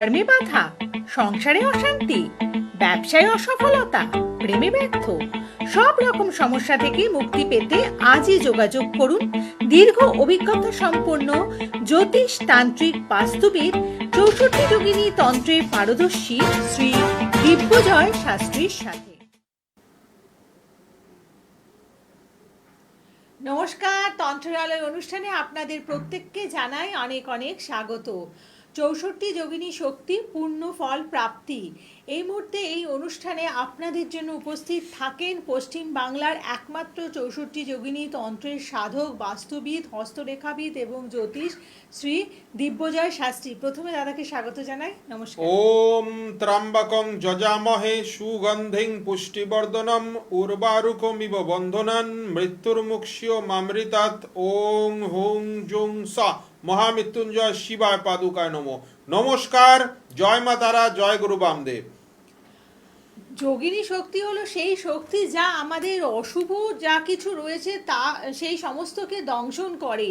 কর্মে বাধা, সংসারে অশান্তি, ব্যবসায় অসফলতা, প্রেমে ব্যর্থ, সব রকম সমস্যা থেকে মুক্তি পেতে আজই যোগাযোগ করুন দীর্ঘ অভিজ্ঞতা সম্পন্ন জ্যোতিষ তান্ত্রিক বাস্তুবিদ 64 যোগিনী তন্ত্রে পারদর্শী শ্রী দিব্যজয় শাস্ত্রীর সাথে। নমস্কার, তন্ত্রালয় অনুষ্ঠানে আপনাদের প্রত্যেককে জানাই অনেক অনেক স্বাগত। 64 যোগিনী শক্তি পূর্ণ ফল প্রাপ্তি, এই মুহূর্তে এই অনুষ্ঠানে আপনাদের জন্য উপস্থিত থাকেন পশ্চিম বাংলার একমাত্র 64 যোগিনী তন্ত্রের সাধক, বাস্তুবিদ, হস্তরেখাবিদ এবং জ্যোতিষ শ্রী দিব্যজয় শাস্ত্রী। প্রথমে দাদাকে স্বাগত জানাই। নমস্কার। ওম ত্র্যম্বকং যজামহে সুগন্ধিং পুষ্টিবর্ধনম উর্বারুকমিব বন্ধনান মৃত্যুর্মুক্ষ্য মামৃতাৎ। ওং হুং জুং সা মহামৃত্যুঞ্জয় শিবায় পাদুকায় নমঃ। নমস্কার, জয় মা তারা, জয় গুরু বামদেব। যোগিনী শক্তি হলো সেই শক্তি যা আমাদের অশুভ যা কিছু রয়েছে তা সেই সমস্তকে দংশন করে।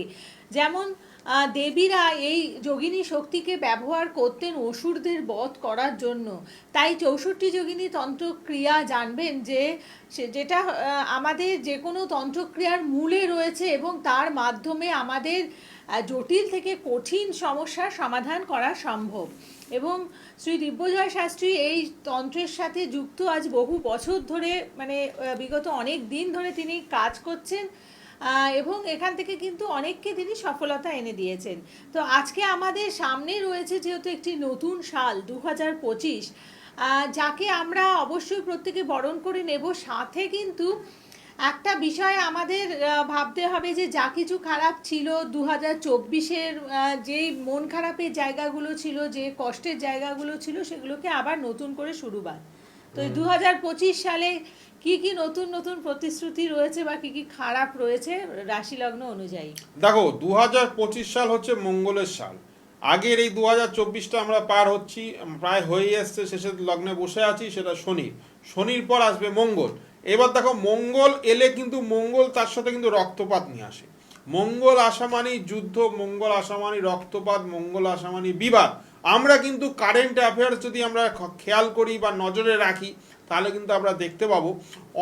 যেমন দেবীরা এই যোগিনী শক্তিকে ব্যবহার করতেন অসুরদের বধ করার জন্য। তাই 64 যোগিনী তন্ত্রক্রিয়া জানবেন যে যেটা আমাদের যে কোনো তন্ত্রক্রিয়ার মূলে রয়েছে এবং তার মাধ্যমে আমাদের জটিল থেকে কঠিন সমস্যার সমাধান করা সম্ভব। এবং শ্রী দিব্যজয় শাস্ত্রী এই তন্ত্রের সাথে যুক্ত আজ বহু বছর ধরে, মানে বিগত অনেক দিন ধরে তিনি কাজ করছেন এবং এখান থেকে কিন্তু অনেককে তিনি সফলতা এনে দিয়েছেন। তো আজকে আমাদের সামনে রয়েছে যেহেতু একটি নতুন সাল 2025, যাকে আমরা অবশ্যই প্রত্যেকে বরণ করে নেব। সাথে কিন্তু একটা বিষয় আমাদের ভাবতে হবে যে যা কিছু খারাপ ছিল 2024-এর, যেই মন খারাপের জায়গাগুলো ছিল, যে কষ্টের জায়গাগুলো ছিল, সেগুলোকে আবার নতুন করে শুরুবাত। তো 2025 সালে কি কি নতুন নতুন প্রতিশ্রুতি রয়েছে বা কি কি খারাপ রয়েছে রাশি লগ্ন অনুযায়ী? দেখো, 2025 সাল হচ্ছে মঙ্গলের সাল। আগের এই 2024টা আমরা পার হচ্ছি, প্রায় হয়ে এসছে, শেষের লগ্নে বসে আছি, সেটা শনি। শনির পর আসবে মঙ্গল। এবার দেখো, মঙ্গল এলে কিন্তু মঙ্গল তার সাথে কিন্তু রক্তপাত নিয়ে আসে। মঙ্গল আসা মানেই যুদ্ধ, মঙ্গল আসা মানেই রক্তপাত, মঙ্গল আসা মানেই বিবাদ। আমরা কিন্তু কারেন্ট অ্যাফেয়ার্স যদি আমরা খেয়াল করি বা নজরে রাখি, তাহলে কিন্তু আমরা দেখতে পাবো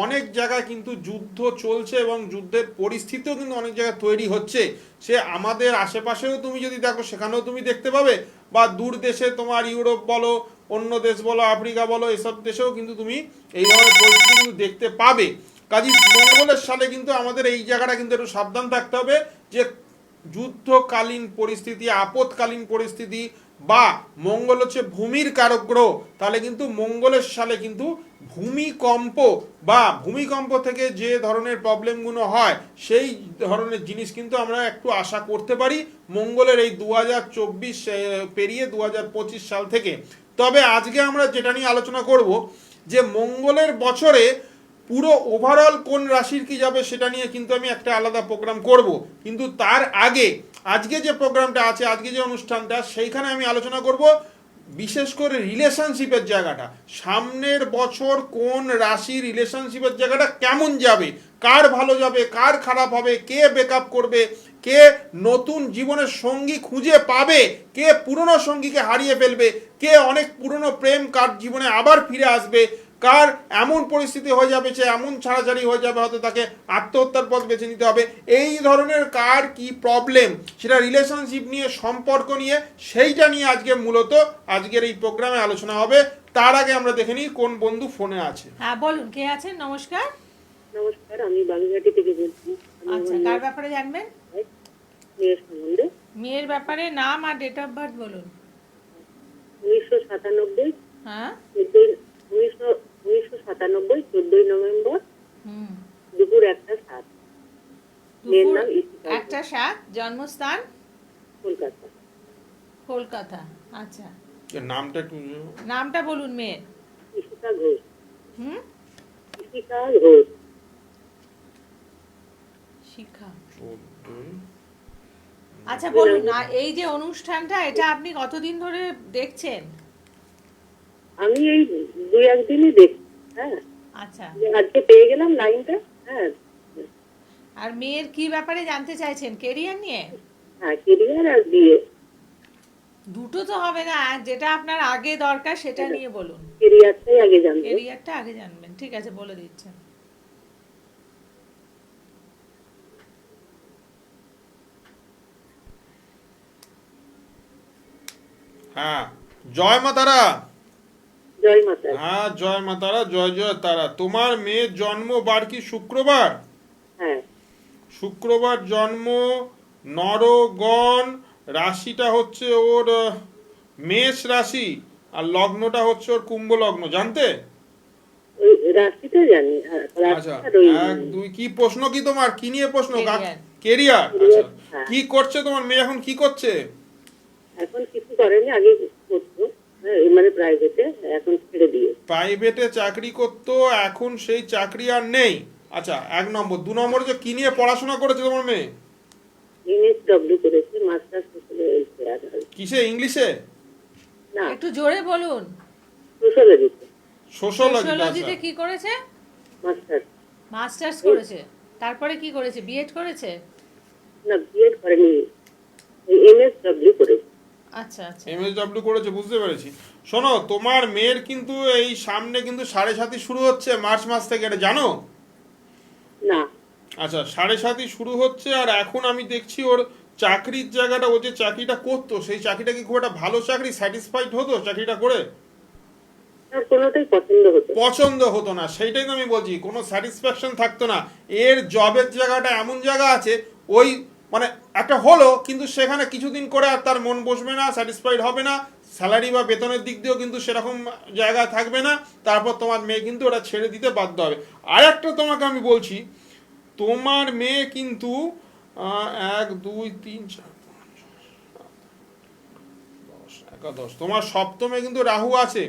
অনেক জায়গায় কিন্তু যুদ্ধ চলছে এবং যুদ্ধের পরিস্থিতিও কিন্তু অনেক জায়গায় তৈরি হচ্ছে। সে আমাদের আশেপাশেও তুমি যদি দেখো, সেখানেও তুমি দেখতে পাবে, বা দূর দেশে তোমার ইউরোপ বলো, অন্য দেশ বলো, আফ্রিকা বলো, এসব দেশেও কিন্তু তুমি এই ধরনের পরিস্থিতি কিন্তু দেখতে পাবে। কাজী মঙ্গলের সালে কিন্তু আমাদের এই জায়গাটা কিন্তু একটু সাবধান থাকতে হবে যে যুদ্ধকালীন পরিস্থিতি, আপদকালীন পরিস্থিতি, বা মঙ্গল হচ্ছে ভূমির কারক গ্রহ, তাহলে কিন্তু মঙ্গলের সালে কিন্তু ভূমিকম্প বা ভূমিকম্প থেকে যে ধরনের প্রবলেমগুলো হয় সেই ধরনের জিনিস কিন্তু আমরা একটু আশা করতে পারি মঙ্গলের এই 2024 পেরিয়ে 2025 সাল থেকে। তবে আজকে আমরা যেটা নিয়ে আলোচনা করব যে মঙ্গলের বছরে পুরো ওভারঅল কোন রাশির কি যাবে সেটা নিয়ে কিন্তু আমি একটা আলাদা প্রোগ্রাম করব। কিন্তু তার আগে আজকে যে প্রোগ্রামটা আছে, আজকে যে অনুষ্ঠানটা, সেইখানে আমি আলোচনা করব বিশেষ করে রিলেশনশিপের জায়গাটা। সামনের বছর কোন রাশি রিলেশনশিপের জায়গাটা কেমন যাবে, কার ভালো যাবে, কার খারাপ হবে, কে ব্রেকআপ করবে, কে নতুন জীবনের সঙ্গী খুঁজে পাবে, কে পুরনো সঙ্গীকে হারিয়ে ফেলবে, কে অনেক পুরনো প্রেম কার জীবনে আবার ফিরে আসবে, কার এমন পরিস্থিতি হয়ে যাবে যে এমন ছাড়াছাড়ি হয়ে যাবে, হয়তো তাকে আত্মহত্যার পথ বেছে নিতে হবে। এই ধরনের কার কি প্রবলেম, সেটা রিলেশনশিপ নিয়ে, সম্পর্ক নিয়ে, সেইটা নিয়ে আজকে মূলত আজকের এই প্রোগ্রামে আলোচনা হবে। তার আগে আমরা দেখে নিই কোন বন্ধু ফোনে আছে। হ্যাঁ বলুন, কে আছেন? নমস্কার। নমস্কার, আমি বাগুইহাটি থেকে বলছি। আচ্ছা, কার ব্যাপারে জানবেন? মেয়ের সম্বন্ধে। মেয়ের ব্যাপারে নাম আর ডেট অফ বার্থ বলুন। 1997, হ্যাঁ, 14 নভেম্বর দুপুর 1:07। মেয়ের নাম ইশিকা, 1:07, জন্মস্থান কলকাতা। কলকাতা। আচ্ছা, নামটা একটু নামটা বলুন মেয়ের। ইশিকা ঘোষ। হুম, ইশিকা ঘোষ। শিখা। 14। আচ্ছা বলুন না, এই যে অনুষ্ঠানটা, এটা আপনি কতদিন ধরে দেখছেন? আমি এই 2-1 দিনই দেখছি। হ্যাঁ, আচ্ছা, আজকে পেয়ে গেলাম লাইনটা। হ্যাঁ, আর মেয়ের কি ব্যাপারে জানতে চাইছেন? কেরিয়ার নিয়ে? হ্যাঁ, কেরিয়ার আর বিয়ে। দুটো তো হবে না, যেটা আপনার আগে দরকার সেটা নিয়ে বলুন। কেরিয়ারটাই আগে জানবো। এরিয়ারটা আগে জানবেন, ঠিক আছে, বলে দিচ্ছেন। হ্যাঁ, জয় মা তারা। জয় মাতা। হ্যাঁ, জয় মা তারা, জয় জয় তারা। তোমার মেয়ের জন্ম বার কি শুক্রবার? হ্যাঁ, শুক্রবার জন্ম, নরগণ, রাশিটা হচ্ছে ওর মেষ রাশি, আর লগ্নটা হচ্ছে ওর কুম্ভ লগ্ন, জানতে? ওই রাশিটা জানি, আর আচ্ছা, রাশিটার ওই এক দুই, কি প্রশ্ন, কি তোমার, কি নিয়ে প্রশ্ন? Career. কেরিয়ার। আচ্ছা, career, হ্যাঁ। কি করছে তোমার মেয়ে এখন, কি করছে? এখন কিছু করেনি, আগে করতো, হ্যাঁ, মানে প্রাইভেটে, এখন ছেড়ে দিয়ে। প্রাইভেটে চাকরি করতো, এখন সেই চাকরি আর নেই। আচ্ছা, এক নম্বর। দু নম্বরে যে কি নিয়ে পড়াশোনা করেছে তোমার মেয়ে? MSW করেছে, মাস্টার্স সোশ্যাল ওয়েলফেয়ার। কিসে, ইংলিশে? না, একটু জোরে বলুন। সোশ্যালজিতে সোশ্যোলজি। সোশ্যোলজিতে কি করেছে? মাস্টার্স। মাস্টার্স করেছে। তারপরে কি করেছে? বিএড করেছে? না, বিএড করেনি, MSW করেছে। আচ্ছা আচ্ছা। এমএসডব্লিউ করেছে, বুঝতে পেরেছি। শোনো, তোমার মেয়ের কিন্তু এই সামনে কিন্তু 7.5 শুরু হচ্ছে মার্চ মাস থেকে, এটা জানো? না, আচ্ছা, 7.5 শুরু হচ্ছে, আর এখন আমি দেখছি ওর চাকরির জায়গাটা, ও যে চাকরিটা করতো সেই চাকরিটা কি খুব একটা ভালো চাকরি, স্যাটিসফাইড হতো চাকরিটা করে? আর কোনোটাই পছন্দ হতো না। পছন্দ হতো না, সেইটাই তো আমি বলছি, কোনো স্যাটিসফ্যাকশন থাকতো না। এর জবের জায়গাটা এমন জায়গা আছে, ওই মানে একটা হলো, কিন্তু সেখানে কিছুদিন করে আর তার মন বসবে না, স্যাটিসফাইড হবে না, স্যালারি বা বেতনের দিক দিয়েও কিন্তু সেরকম জায়গা থাকবে না, তারপর তোমার মেয়ে কিন্তু ওটা ছেড়ে দিতে বাধ্য হবে। আর একটা তোমাকে আমি বলছি, তোমার মেয়ে কিন্তু 1 2 3 4 10 একাদশ, তোমার সপ্তমে কিন্তু রাহু আছে।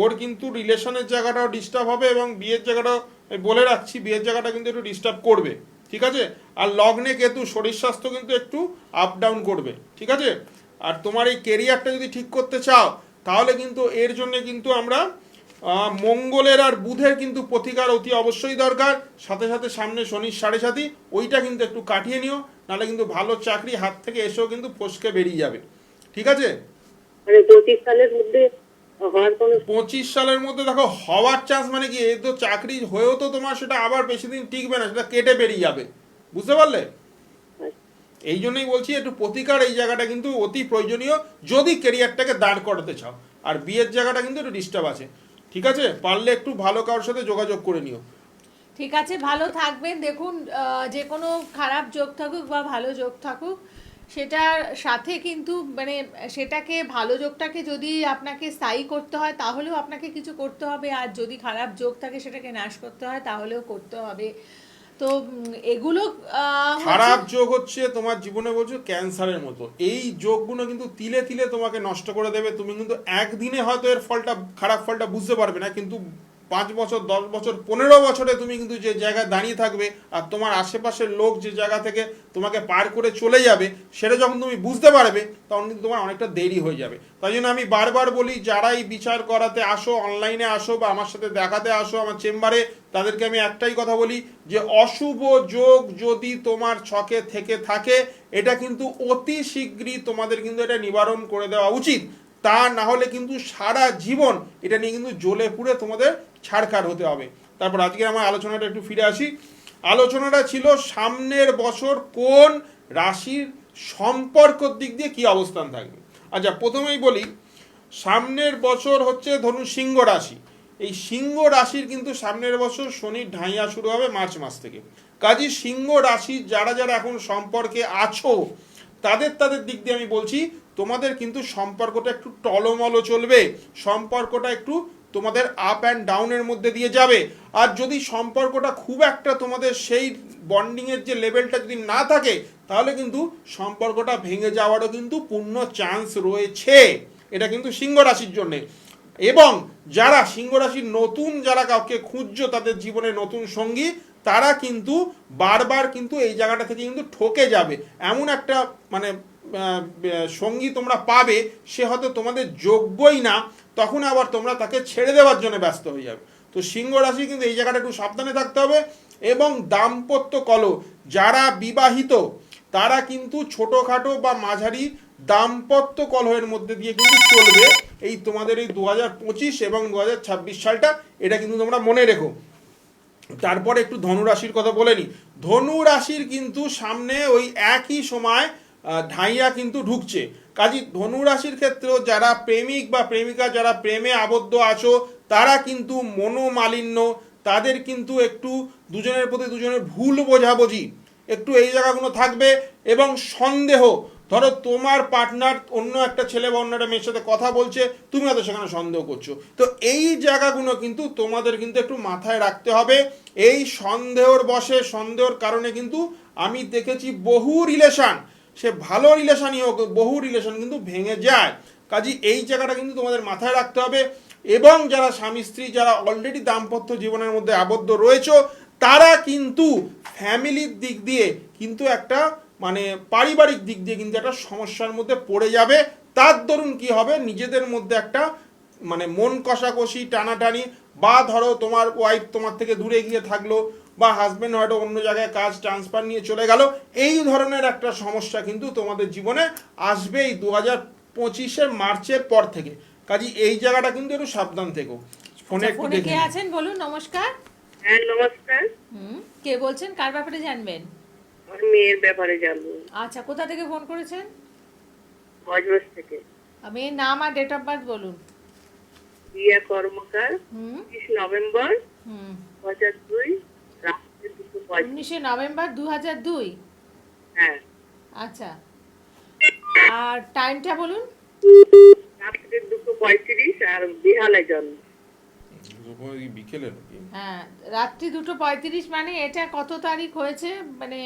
ওর কিন্তু রিলেশনের জায়গাটাও ডিস্টার্ব হবে, এবং বিয়ের জায়গাটাও আমি বলে রাখছি, বিয়ের জায়গাটা কিন্তু একটু ডিস্টার্ব করবে, ঠিক আছে? আর লগ্নে কেতু, শরীর স্বাস্থ্য কিন্তু একটু আপ ডাউন করবে, ঠিক আছে? আর তোমার এই কেরিয়ারটা যদি ঠিক করতে চাও, তাহলে কিন্তু এর জন্য কিন্তু আমরা মঙ্গলের আর বুধের কিন্তু প্রতিকার অতি অবশ্যই দরকার। সাথে সাথে সামনে শনির 7.5, ওইটা কিন্তু একটু কাটিয়ে নিও, নাহলে কিন্তু ভালো চাকরি হাত থেকে এসেও কিন্তু ফসকে বেরিয়ে যাবে, ঠিক আছে? মানে 25 সালের মধ্যে হওয়ার কোনো। 25 সালের মধ্যে দেখো হওয়ার চান্স মানে কি, এই তো চাকরি হয়েও তো তোমার সেটা আবার বেশি দিন টিকবে না, সেটা কেটে বেরিয়ে যাবে, বুঝতে পারলে? এই জন্যই বলছি, একটু প্রতিকার এই জায়গাটা কিন্তু অতি প্রয়োজনীয়, যদি কেরিয়ারটাকে দাঁড় করাতে চাও। আর বিয়ের জায়গাটা কিন্তু একটু ডিস্টার্ব আছে, ঠিক আছে? পারলে একটু ভালো কারোর সাথে যোগাযোগ করে নিও। ঠিক আছে, ভালো থাকবেন। দেখুন, যে কোনো খারাপ যোগ থাকুক বা ভালো যোগ থাকুক, সেটার সাথে কিন্তু মানে সেটাকে, ভালো যোগটাকে যদি আপনাকে স্থায়ী করতে হয় তাহলেও আপনাকে কিছু করতে হবে, আর যদি খারাপ যোগ থাকে সেটাকে নাশ করতে হয় তাহলেও করতে হবে। তো এগুলো খারাপ যোগ হচ্ছে তোমার জীবনে বলছো ক্যান্সারের মতো, এই যোগগুলো কিন্তু তিলে তিলে তোমাকে নষ্ট করে দেবে। তুমি কিন্তু একদিনে হয়তো এর ফলটা, খারাপ ফলটা বুঝতে পারবে না, কিন্তু 5 বছর, 10 বছর, 15 বছরে তুমি কিন্তু যে জায়গায় দাঁড়িয়ে থাকবে, আর তোমার আশেপাশের লোক যে জায়গা থেকে তোমাকে পার করে চলে যাবে, সেটা যখন তুমি বুঝতে পারবে, তখন কিন্তু তোমার অনেকটা দেরি হয়ে যাবে। তাই জন্য আমি বারবার বলি, যারাই বিচার করাতে আসো, অনলাইনে আসো বা আমার সাথে দেখাতে আসো আমার চেম্বারে, তাদেরকে আমি একটাই কথা বলি, যে অশুভ যোগ যদি তোমার ছকে থেকে থাকে, এটা কিন্তু অতি শীঘ্রই তোমাদের কিন্তু এটা নিবারণ করে দেওয়া উচিত। তা না হলে কিন্তু সারা জীবন এটা নিয়ে কিন্তু জ্বলে পুড়ে তোমাদের ছাড়খাড় হতে হবে। তারপর আজকে আমার আলোচনাটা একটু ফিরে আসি। আলোচনাটা ছিল সামনের বছর কোন রাশির সম্পর্কর দিক দিয়ে কি অবস্থান থাকবে। আচ্ছা, প্রথমেই বলি, সামনের বছর হচ্ছে ধরুন সিংহ রাশি। এই সিংহ রাশির কিন্তু সামনের বছর শনির ঢাইয়া শুরু হবে মার্চ মাস থেকে। কাজী সিংহ রাশির যারা যারা এখন সম্পর্কে আছো, তাদের দিক দিয়ে আমি বলছি, তোমাদের কিন্তু সম্পর্কটা একটু টলমলো চলবে, সম্পর্কটা একটু তোমাদের আপ অ্যান্ড ডাউনের মধ্যে দিয়ে যাবে। আর যদি সম্পর্কটা খুব একটা তোমাদের সেই বন্ডিংয়ের যে লেভেলটা যদি না থাকে, তাহলে কিন্তু সম্পর্কটা ভেঙে যাওয়ারও কিন্তু পূর্ণ চান্স রয়েছে। এটা কিন্তু সিংহ রাশির জন্যে। এবং যারা সিংহ রাশির নতুন, যারা কাউকে খুঁজছো তাদের জীবনে নতুন সঙ্গী, তারা কিন্তু বারবার কিন্তু এই জায়গাটা থেকে কিন্তু ঠকে যাবে। এমন একটা মানে সঙ্গী তোমরা পাবে, সে হয়তো তোমাদের যোগ্যই না, তখন আবার তোমরা তাকে ছেড়ে দেওয়ার জন্য ব্যস্ত হয়ে যাবে। তো সিংহ রাশি কিন্তু এই জায়গাটা একটু সাবধানে থাকতে হবে। এবং দাম্পত্য কলহ, যারা বিবাহিত তারা কিন্তু ছোটোখাটো বা মাঝারি দাম্পত্য কলহের মধ্যে দিয়ে কিন্তু চলবে এই তোমাদের এই 2025 এবং 2026 সালটা, এটা কিন্তু তোমরা মনে রেখো। তারপরে একটু ধনুরাশির কথা বলে নি। ধনুরাশির কিন্তু সামনে ওই একই সময় ঢাইয়া কিন্তু ঢুকছে। কাজী ধনুরাশির ক্ষেত্রেও যারা প্রেমিক বা প্রেমিকা, যারা প্রেমে আবদ্ধ আছো, তারা কিন্তু মনোমালিন্য, তাদের কিন্তু একটু দুজনের প্রতি দুজনের ভুল বোঝাবুঝি, একটু এই জায়গাগুলো থাকবে। এবং সন্দেহ, ধরো তোমার পার্টনার অন্য একটা ছেলে বা অন্য একটা মেয়ের সাথে কথা বলছে, তুমি হয়তো সেখানে সন্দেহ করছো, তো এই জায়গাগুলো কিন্তু তোমাদের কিন্তু একটু মাথায় রাখতে হবে। এই সন্দেহর বশে, সন্দেহর কারণে কিন্তু আমি দেখেছি বহু রিলেশন, সে ভালো রিলেশনই হোক, বহু রিলেশন কিন্তু ভেঙে যায়। কাজে এই জায়গাটা কিন্তু তোমাদের মাথায় রাখতে হবে। এবং যারা স্বামী স্ত্রী, যারা অলরেডি দাম্পত্য জীবনের মধ্যে আবদ্ধ রয়েছে, তারা কিন্তু ফ্যামিলির দিক দিয়ে কিন্তু একটা মানে পারিবারিক দিক দিয়ে কিন্তু একটা সমস্যার মধ্যে পড়ে যাবে। তার দরুন কি হবে, নিজেদের মধ্যে একটা মানে মন কষাকষি, টানাটানি, বা ধরো তোমার ওয়াইফ তোমার থেকে দূরে গিয়ে থাকলো, বা হাজবেন্ড হয়তো অন্য জায়গায় কাজ ট্রান্সফার নিয়ে চলে গেল, এই ধরনের একটা সমস্যা কিন্তু তোমাদের জীবনে আসবে এই 2025 মার্চের পর থেকে। কাজে এই জায়গাটা কিন্তু একটু সাবধান থেকো। ফোনে একটু ফোনে দেখে কে নিও। আছেন বলুন? নমস্কার। হ্যাঁ নমস্কার, কে বলছেন? কার ব্যাপারে জানবেন? আমার মেয়ের ব্যাপারে জানবো। আচ্ছা, কোথা থেকে ফোন করেছেন? বজবজ থেকে। মেয়ের নাম আর ডেট অফ বার্থ বলুন। রিয়া কর্মকার, হুম 30 নভেম্বর হুম 2002, রাত্রে 2:35। 19 নভেম্বর 2002। হ্যাঁ, আচ্ছা, আর টাইমটা বলুন। রাত্রে 2:35 আর বিহালে জন্ম। বিকেলে নাকি? হ্যাঁ, রাত্রি 2:35, মানে এটা কত তারিখ হয়েছে? মানে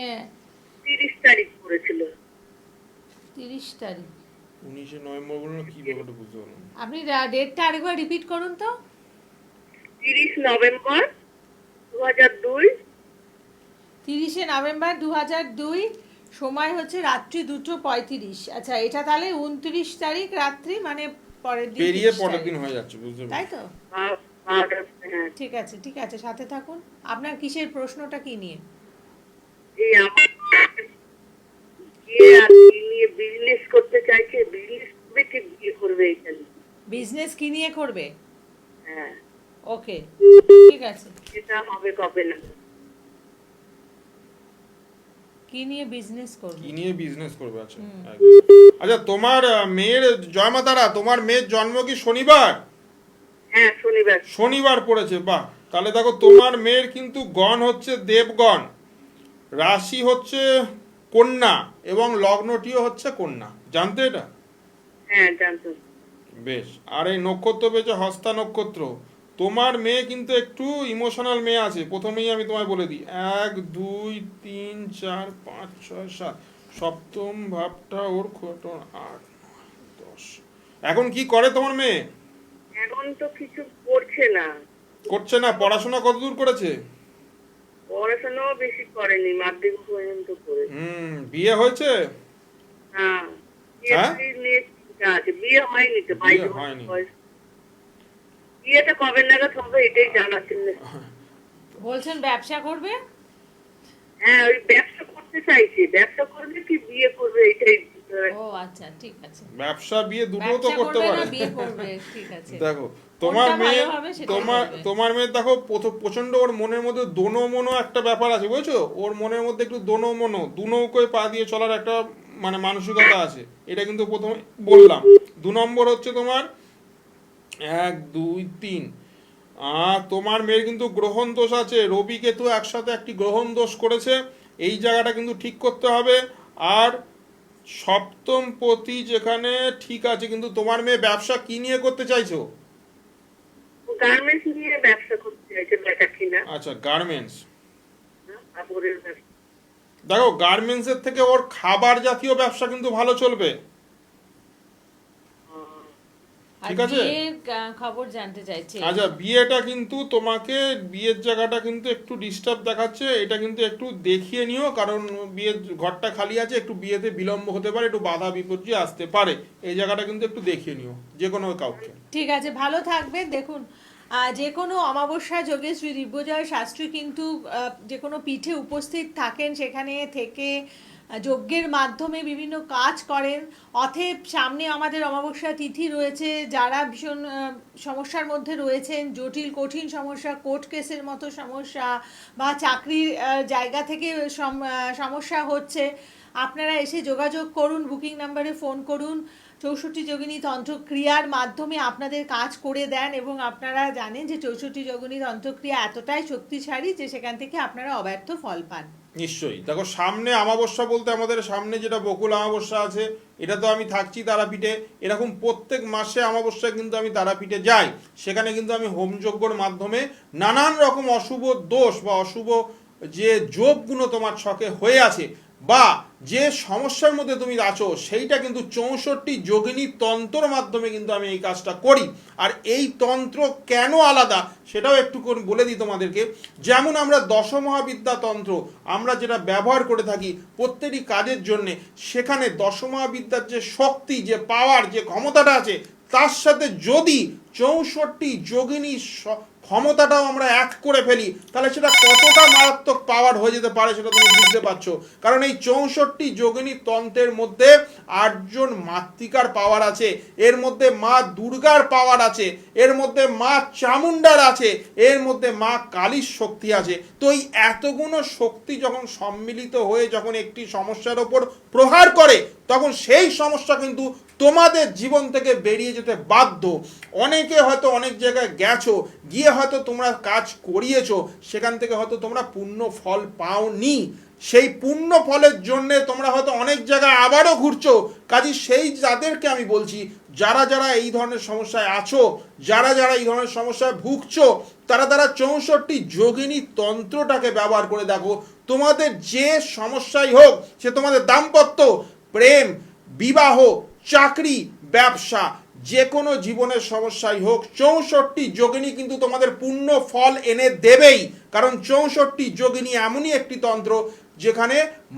30 তারিখ পড়েছিল। 30 তারিখ। 19 নভেম্বর বলুন, কি ব্যাপারটা বুঝতে পারলাম না। আপনি ডেটটা আরেকবার রিপিট করুন তো। 30 নভেম্বর 2002। 30শে নভেম্বর 2002, সময় হচ্ছে রাত্রি 2:35। আচ্ছা, এটা তাহলে 29 তারিখ রাত্রি, মানে পরের দিন, পেরিয়ে 30 পরের তারিখ। দিন হয়ে যাচ্ছে, বুঝতে তাই পারছি। তো? হ্যাঁ, ঠিক আছে, ঠিক আছে, সাথে থাকুন। আপনার কিসের প্রশ্নটা কি নিয়ে? এই আমার বিয়ে আর কি নিয়ে বিজনেস করতে চাইছে, বিজনেস করবে কি বিয়ে করবে এটা নিয়ে। বিজনেস কি নিয়ে করবে? হ্যাঁ, ওকে, ঠিক আছে। সেটা হবে কবে না। কি নিয়ে বিজনেস করবে? কি নিয়ে বিজনেস করবে? আচ্ছা আচ্ছা, তোমার মেয়ের, জয় মাতারা, তোমার মেয়ের জন্ম কি শনিবার? হ্যাঁ, শনিবার। শনিবার পড়েছে, বাহ। তাহলে দেখো তোমার মেয়ের কিন্তু গণ হচ্ছে দেবগণ, রাশি হচ্ছে কন্যা, এবং লগ্নটিও হচ্ছে কন্যা। জানতে এটা? হ্যাঁ, জানতো। বেশ। আর এই নক্ষত্র পেয়েছে হস্তা নক্ষত্র। তোমার মেয়ে কিন্তু একটু ইমোশনাল মেয়ে আছে, প্রথমেই আমি তোমায় বলে দিই। 1 2 3 4 5 6 7, সপ্তম ভাবটা ওর 8 9 10। এখন কি করে তোমার মেয়ে? এখন তো কিছু করছে না। করছে না? পড়াশোনা কতদূর করেছে? পড়াশোনাও বেশি করেনি, মাধ্যমিক পর্যন্ত করেছে। বিয়ে হয়েছে? হ্যাঁ, হ্যাঁ? বিয়ে নিয়ে চিন্তা আছে। বিয়ে হয়নি তো, বিয়ে 22 হয়নি। বছর বয়স। বিয়েটা কবে নাগাদ হবে এটাই জানার জন্য। বলছেন ব্যবসা করবে? হ্যাঁ, ওই ব্যবসা করতে চাইছে, ব্যবসা করবে কি বিয়ে করবে এটাই। ও আচ্ছা, ঠিক আছে। ব্যবসা বিয়ে দুটো তো ব্যবসা করতে করবে না পারে। বিয়ে করবে, ঠিক আছে। দেখো তোমার কোনটা মেয়ে, ভালো হবে সেটাই তোমার করবে। তোমার মেয়ে দেখো প্রচন্ড ওর মনের মধ্যে দোনো মনো একটা ব্যাপার আছে, বুঝছো? ওর মনের মধ্যে একটু দোনো মনো, দু নৌকোয় পা দিয়ে চলার একটা মানে মানসিকতা আছে। এটা কিন্তু প্রথমে বললাম। 2 নম্বর হচ্ছে তোমার 1 2 3, তোমার মেয়ের কিন্তু গ্রহণ দোষ আছে। রবি কেতু একসাথে একটি গ্রহণ দোষ করেছে, এই জায়গাটা কিন্তু ঠিক করতে হবে। আর সপ্তম পতি যেখানে ঠিক আছে, কিন্তু তোমার মেয়ে ব্যবসা কি নিয়ে করতে চাইছো? গার্মেন্টস নিয়ে ব্যবসা করতে চাইছে, বেটা কিনা আচ্ছা, গার্মেন্টস। কাপড়ের ব্যবসা। দেখো গার্মেন্টস এর থেকে ওর খাবার জাতীয় ব্যবসা কিন্তু ভালো চলবে। আর ঠিক আছে। বিয়ের খবর জানতে চাইছে। আচ্ছা, বিয়েটা কিন্তু তোমাকে, বিয়ের জায়গাটা কিন্তু একটু ডিস্টার্ব দেখাচ্ছে, এটা কিন্তু একটু দেখিয়ে নিও, কারণ বিয়ের ঘরটা খালি আছে, একটু বিয়েতে বিলম্ব হতে পারে, একটু বাধা বিপর্যয় আসতে পারে। এই জায়গাটা কিন্তু একটু দেখিয়ে নিও যে কোনো কাউকে। ঠিক আছে, ভালো থাকবে। দেখুন, যে কোনো অমাবস্যা যোগে শ্রী দিব্যজয় শাস্ত্রী কিন্তু যে কোনো পিঠে উপস্থিত থাকেন, সেখানে থেকে যজ্ঞের মাধ্যমে বিভিন্ন কাজ করেন। অতএব সামনে আমাদের অমাবস্যা তিথি রয়েছে, যারা ভীষণ সমস্যার মধ্যে রয়েছেন, জটিল কঠিন সমস্যা, কোর্ট কেসের মতো সমস্যা বা চাকরির জায়গা থেকে সমস্যা হচ্ছে, আপনারা এসে যোগাযোগ করুন, বুকিং নাম্বারে ফোন করুন। 64 যোগিনী তন্ত্রক্রিয়ার মাধ্যমে আপনাদের কাজ করে দেন, এবং আপনারা জানেন যে 64 যোগিনী তন্ত্রক্রিয়া এতটাই শক্তিশালী যে সেখান থেকে আপনারা অব্যর্থ ফল পান। নিশ্চয়ই। দেখো, সামনে অমাবস্যা বলতে আমাদের সামনে যেটা বকুল অমাবস্যা আছে, এটা তো আমি থাকছি তারাপীঠে। এরকম প্রত্যেক মাসে অমাবস্যা কিন্তু আমি তারাপীঠে যাই। সেখানে কিন্তু আমি হোমযজ্ঞর মাধ্যমে নানান রকম অশুভ দোষ বা অশুভ যে যোগগুলো তোমার ছকে হয়ে আছে বা যে সমস্যার মধ্যে তুমি আছো, সেইটা কিন্তু 64 যোগিনী তন্ত্রর মাধ্যমে কিন্তু আমি এই কাজটা করি। আর এই তন্ত্র কেন আলাদা সেটাও একটু করে বলে দিই তোমাদেরকে। যেমন আমরা দশমহাবিদ্যা তন্ত্র আমরা যেটা ব্যবহার করে থাকি প্রত্যেকটি কাজের জন্যে, সেখানে দশমহাবিদ্যার যে শক্তি, যে পাওয়ার, যে ক্ষমতাটা আছে, তার সাথে যদি 64 যোগিনী ক্ষমতাটাও আমরা এক করে ফেলি, তাহলে সেটা কতটা মারাত্মক পাওয়ার হয়ে যেতে পারে সেটা তুমি বুঝতে পারছো। কারণ এই 64 যোগিনী তন্ত্রের মধ্যে 8 জন মাতৃকার পাওয়ার আছে, এর মধ্যে মা দুর্গার পাওয়ার আছে, এর মধ্যে মা চামুন্ডার আছে, এর মধ্যে মা কালীর শক্তি আছে। তো এই এতগুলো শক্তি যখন সম্মিলিত হয়ে যখন একটি সমস্যার ওপর প্রহার করে, তখন সেই সমস্যা কিন্তু তোমাদের জীবন থেকে বেরিয়ে যেতে বাধ্য। অনেকে হয়তো অনেক জায়গায় গেছো, গিয়ে হয়তো তোমরা কাজ করিয়েছো, সেখান থেকে হয়তো তোমরা পূর্ণ ফল পাওনি। সেই পূর্ণ ফলের জন্য তোমরা হয়তো অনেক জায়গায় আবারও ঘুরছো। কাজে সেই যাদেরকে আমি বলছি, যারা যারা এই ধরনের সমস্যায় আছো, যারা যারা এই ধরনের সমস্যায় ভুগছো, তারা 64 যোগিনী তন্ত্রটাকে ব্যবহার করে দেখো। তোমাদের যে সমস্যাই হোক, সে তোমাদের দাম্পত্য, প্রেম, বিবাহ, চাকরি, ব্যবসা, যে কোনো জীবনের সমস্যাই হোক, 64 যোগিনী কিন্তু তোমাদের পূর্ণ ফল এনে দেবেই। কারণ 64 যোগিনী এমনই একটি তন্ত্র যেখানে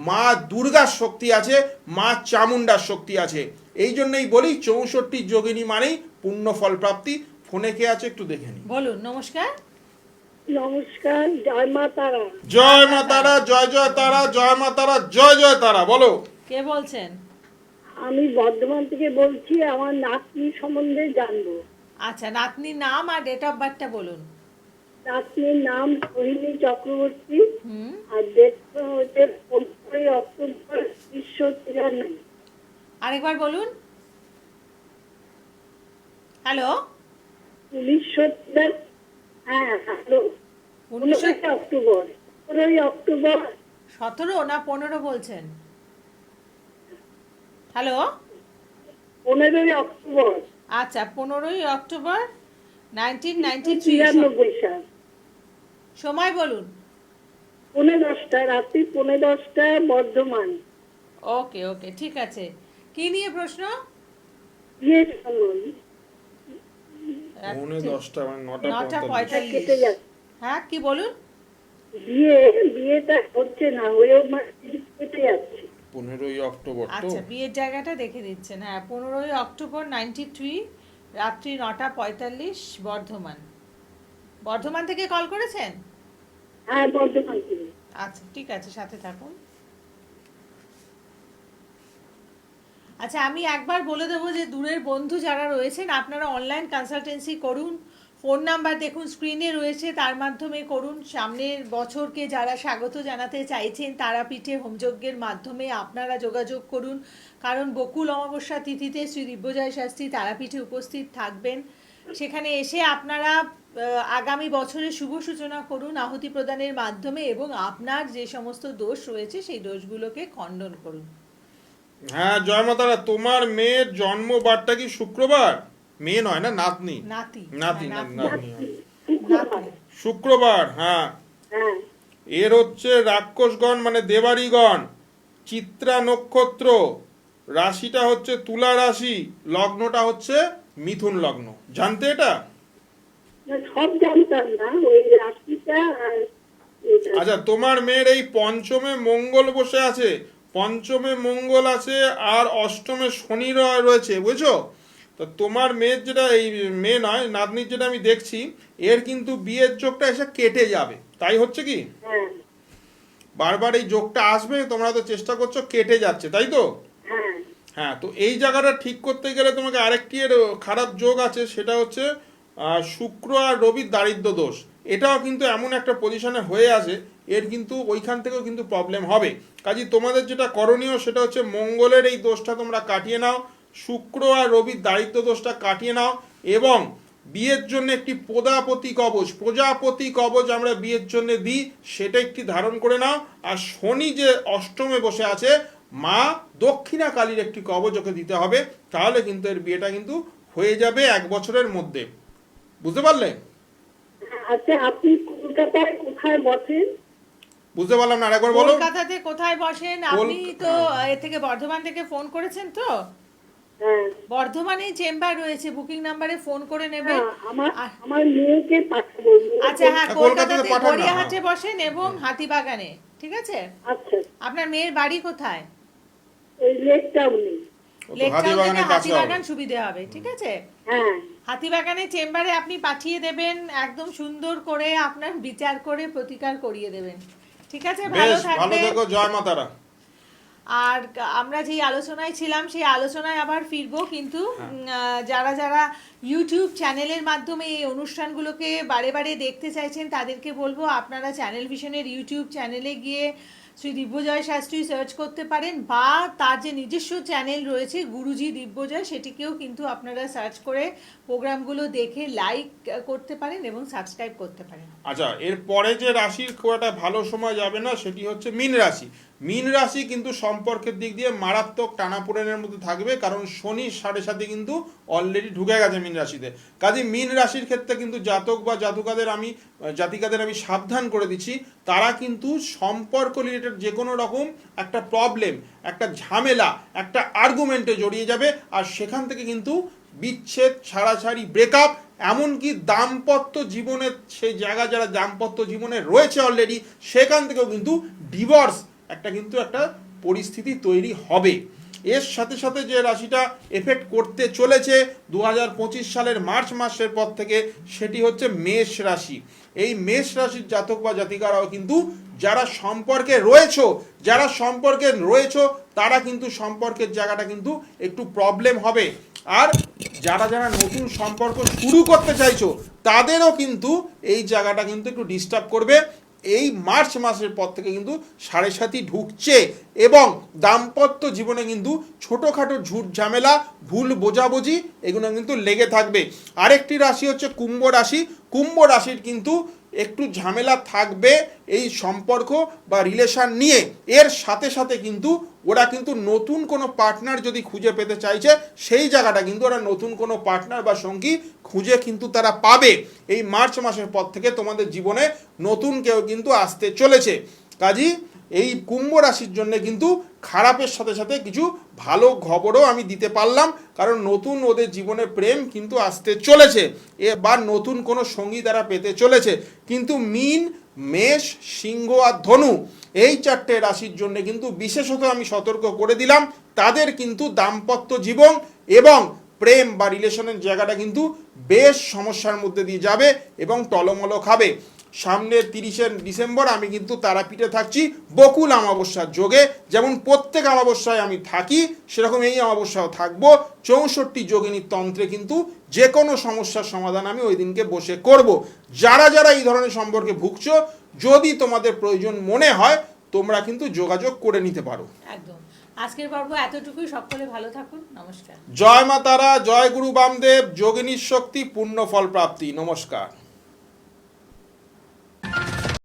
মা দুর্গার শক্তি আছে, মা চামুন্ডার শক্তি আছে। এই জন্যই বলি 64 যোগিনী মানেই পূর্ণ ফল প্রাপ্তি। ফোনে কে আছে একটু দেখে নি। বলুন। নমস্কার। নমস্কার, জয় মা তারা। জয় মা তারা, জয় জয় তারা, জয় মা তারা, জয় জয় তারা। বলো, কে বলছেন? আমি বর্ধমান থেকে বলছি, আমার নাতনি সম্বন্ধে জানবো। আচ্ছা, নাতনির নাম আর ডেট অফ বার্থটা বলুন। নাতনির নাম রোহিণী চক্রবর্তী, হুম। আর ডেট হচ্ছে 15 অক্টোবর 1993। আরেকবার বলুন। হ্যালো। 1993। হ্যাঁ, হ্যালো। 15 October, 15 October. 17 না 15 বলছেন? হ্যালো। 15 অক্টোবর আচ্ছা, 15 অক্টোবর 1993। 93 সাল। সময় বলুন। 10:30, রাত্রি 10:30 বর্ধমান। ওকে ওকে, ঠিক আছে। কি নিয়ে প্রশ্ন? বিয়ে সম্বন্ধে। পৌনে 10টা মানে 9:45। কেটে যাচ্ছে। হ্যাঁ, কি বলুন? বিয়েটা হচ্ছে না, হয়েও কেটে যাচ্ছে। 15 অক্টোবর তো। আচ্ছা, বিয়ের জায়গাটা দেখে দিচ্ছেন। হ্যাঁ, 15 অক্টোবর 93, রাত্রি 9:45, বর্ধমান। বর্ধমান থেকে কল করেছেন? হ্যাঁ, বর্ধমান থেকে। আচ্ছা, ঠিক আছে, সাথে থাকুন। আচ্ছা, আমি একবার বলে দেবো যে দূরের বন্ধু যারা রয়েছেন, আপনারা অনলাইন কনসালটেন্সি করুন। ফোন নাম্বার দেখুন স্ক্রিনে রয়েছে, তার মাধ্যমে করুন। সামনের বছরকে যারা স্বাগত জানাতে চাইছেন তারাপীঠে হোমযজ্ঞের মাধ্যমে আপনারা যোগাযোগ করুন। কারণ বকুল অমাবস্যা তিথিতে শ্রী দিব্যজয় শাস্ত্রী তারাপীঠে উপস্থিত থাকবেন। সেখানে এসে আপনারা আগামী বছরের শুভ সূচনা করুন আহুতি প্রদানের মাধ্যমে, এবং আপনার যে সমস্ত দোষ রয়েছে সেই দোষগুলোকে খণ্ডন করুন। হ্যাঁ, জয় মা তারা। তোমার মেয়ের জন্মবারটা কি শুক্রবার? মেয়ে নয় না, নাতনি। নাতি। নাতি হ্যাঁ, নাতনি। নাতি। শুক্রবার, হ্যাঁ। হ্যাঁ, এর হচ্ছে রাক্ষসগণ মানে দেবারিগণ, চিত্রা নক্ষত্র, রাশিটা হচ্ছে তুলা রাশি, লগ্নটা হচ্ছে মিথুন লগ্ন। জানতে এটা? না, সব জানতাম না, ওই রাশিটা আর এটা। আচ্ছা, তোমার মেয়ের এই পঞ্চমে মঙ্গল বসে আছে, পঞ্চমে মঙ্গল আছে আর অষ্টমে শনি রয়েছে, বুঝছো? তো তোমার মেয়ের যেটা, এই মেয়ে নয় নাতনির যেটা আমি দেখছি, এর কিন্তু বিয়ের চোখটা এসে কেটে যাবে। তাই হচ্ছে কি? হ্যাঁ, বারবার এই যোগটা আসবে, তোমরা তো চেষ্টা করছো, কেটে যাচ্ছে, তাই তো? হ্যাঁ হ্যাঁ, তো এই জায়গাটা ঠিক করতে গেলে তোমাকে আরেকটি এর খারাপ যোগ আছে, সেটা হচ্ছে শুক্র আর রবির দারিদ্র্য দোষ। এটাও কিন্তু এমন একটা পজিশনে হয়ে আছে, এর কিন্তু ওইখান থেকেও কিন্তু প্রবলেম হবে। কাজে তোমাদের যেটা করণীয় সেটা হচ্ছে মঙ্গলের এই দোষটা তোমরা কাটিয়ে নাও, শুক্র আর রবির দারিদ্র্য দোষটা কাটিয়ে নাও, এবং বিয়ের জন্য একটি প্রজাপতি কবচ আমরা বিয়ের জন্য দিই, সেটা একটি ধারণ করে নাও। আর শনি যে অষ্টমে বসে আছে, মা দক্ষিণা কালীর একটি কবচ ওকে দিতে হবে, তাহলে কিন্তু এর বিয়েটা কিন্তু হয়ে যাবে 1 বছরের মধ্যে। বুঝতে পারলে? আচ্ছা, আপনি কলকাতায় কোথায় বসেন? বুঝতে পারলাম না, আরেকবার বলো। কলকাতাতে কোথায় বসেন আপনি? তো এ থেকে বর্ধমান থেকে ফোন করেছেন তো? হ্যাঁ বর্ধমানে চেম্বার রয়েছে, বুকিং নাম্বারে ফোন করে নেবে। হ্যাঁ, আমার মেয়েকে পাঠাবো। আচ্ছা, হ্যাঁ, হ্যাঁ, কলকাতাতে কলকাতাতে পাঠান না, গড়িয়াহাটে হ্যাঁ। বসেন এবং হাতিবাগানে, ঠিক আছে? আচ্ছা, আপনার মেয়ের বাড়ি কোথায়? ওই লেক টাউনে। ও তো লেক টাউন থেকে হাতিবাগানের কাছে হবে। হাতিবাগান সুবিধে হবে, ঠিক আছে? হ্যাঁ হাতিবাগানের চেম্বারে আপনি পাঠিয়ে দেবেন, একদম সুন্দর করে আপনার বিচার করে প্রতিকার করিয়ে দেবেন, ঠিক আছে? ভালো বেশ, ভালো থাকবে। থেকো, জয় মা তারা। আর আমরা যেই আলোচনায় ছিলাম সেই আলোচনায় আবার ফিরবো, কিন্তু যারা যারা ইউটিউব চ্যানেলের মাধ্যমে এই অনুষ্ঠানগুলোকে বারে বারে দেখতে চাইছেন তাদেরকে বলবো, আপনারা চ্যানেল ভিশনের ইউটিউব চ্যানেলে গিয়ে শ্রী দিব্যজয় শাস্ত্রী সার্চ করতে পারেন, বা তার যে নিজস্ব চ্যানেল রয়েছে গুরুজি দিব্যজয়, সেটিকেও কিন্তু আপনারা সার্চ করে প্রোগ্রামগুলো দেখে লাইক করতে পারেন এবং সাবস্ক্রাইব করতে পারেন। আচ্ছা, এর পরে যে রাশির খুব একটা ভালো সময় যাবে না, সেটি হচ্ছে মীন রাশি। মীন রাশি কিন্তু সম্পর্কের দিক দিয়ে মারাত্মক টানাপোড়েনের মধ্যে থাকবে, কারণ শনি 7.5 কিন্তু অলরেডি ঢুকে গেছে মীন রাশিতে। কাজে মীন রাশির ক্ষেত্রে কিন্তু জাতক বা জাতিকাদের আমি সাবধান করে দিচ্ছি, তারা কিন্তু সম্পর্ক রিলেটেড যে কোনো রকম একটা প্রবলেম, একটা ঝামেলা, একটা আর্গুমেন্টে জড়িয়ে যাবে, আর সেখান থেকে কিন্তু বিচ্ছেদ, ছাড়াছাড়ি, ব্রেকআপ, এমনকি দাম্পত্য জীবনের সেই জায়গা যারা দাম্পত্য জীবনে রয়েছে অলরেডি, সেখান থেকেও কিন্তু ডিভোর্স একটা পরিস্থিতি তৈরি হবে। এর সাথে সাথে যে রাশিটা এফেক্ট করতে চলেছে 2025 সালের মার্চ মাসের পর থেকে, সেটি হচ্ছে মেষ রাশি। এই মেষ রাশির জাতক বা জাতিকারাও কিন্তু যারা সম্পর্কে রয়েছো তারা কিন্তু সম্পর্কের জায়গাটা কিন্তু একটু প্রবলেম হবে। আর যারা নতুন সম্পর্ক শুরু করতে চাইছো তাদেরও কিন্তু এই জায়গাটা কিন্তু একটু ডিস্টার্ব করবে। এই মার্চ মাসের পর থেকে কিন্তু 7.5 ঢুকছে, এবং দাম্পত্য জীবনে কিন্তু ছোটোখাটো ঝুট ঝামেলা, ভুল বোঝাবুঝি এগুলো কিন্তু লেগে থাকবে। আরেকটি রাশি হচ্ছে কুম্ভ রাশি। কুম্ভ রাশির কিন্তু একটু ঝামেলা থাকবে এই সম্পর্ক বা রিলেশন নিয়ে। এর সাথে সাথে কিন্তু ওরা কিন্তু নতুন কোনো পার্টনার যদি খুঁজে পেতে চাইছে, সেই জায়গাটা কিন্তু ওরা নতুন কোনো পার্টনার বা সঙ্গী খুঁজে কিন্তু তারা পাবে। এই মার্চ মাসের পর থেকে তোমাদের জীবনে নতুন কেউ কিন্তু আসতে চলেছে। কাজেই এই কুম্ভ রাশির জন্য কিন্তু খারাপের সাথে সাথে কিছু ভালো খবরও আমি দিতে পারলাম, কারণ নতুন ওদের জীবনে প্রেম কিন্তু আসতে চলেছে, এবার নতুন কোনো সঙ্গী তারা পেতে চলেছে। কিন্তু মীন, মেষ, সিংহ আর ধনু এই 4টে রাশির জন্য কিন্তু বিশেষত আমি সতর্ক করে দিলাম, তাদের কিন্তু দাম্পত্য জীবন এবং প্রেম বা রিলেশনের জায়গাটা কিন্তু বেশ সমস্যার মধ্যে দিয়ে যাবে এবং টলমলো খাবে। সামনের 30শে ডিসেম্বর আমি কিন্তু তারাপীঠে থাকছি বকুল অমাবস্যার যোগে। যেমন প্রত্যেক অমাবস্যায় আমি থাকি, সেরকম এই অমাবস্যাও থাকবো। 64 যোগিনীর তন্ত্রে কিন্তু যে কোনো সমস্যার সমাধান আমি ওই দিনকে বসে করব। যারা এই ধরনের সম্পর্কে ভুগছো, যদি তোমাদের প্রয়োজন মনে হয় তোমরা কিন্তু যোগাযোগ করে নিতে পারো। একদম। আজকের পর্ব এতটুকুই, সকলে ভালো থাকুন, নমস্কার। জয় মা তারা, জয় গুরু বামদেব, যোগিনীর শক্তি, পূর্ণ ফল প্রাপ্তি। নমস্কার।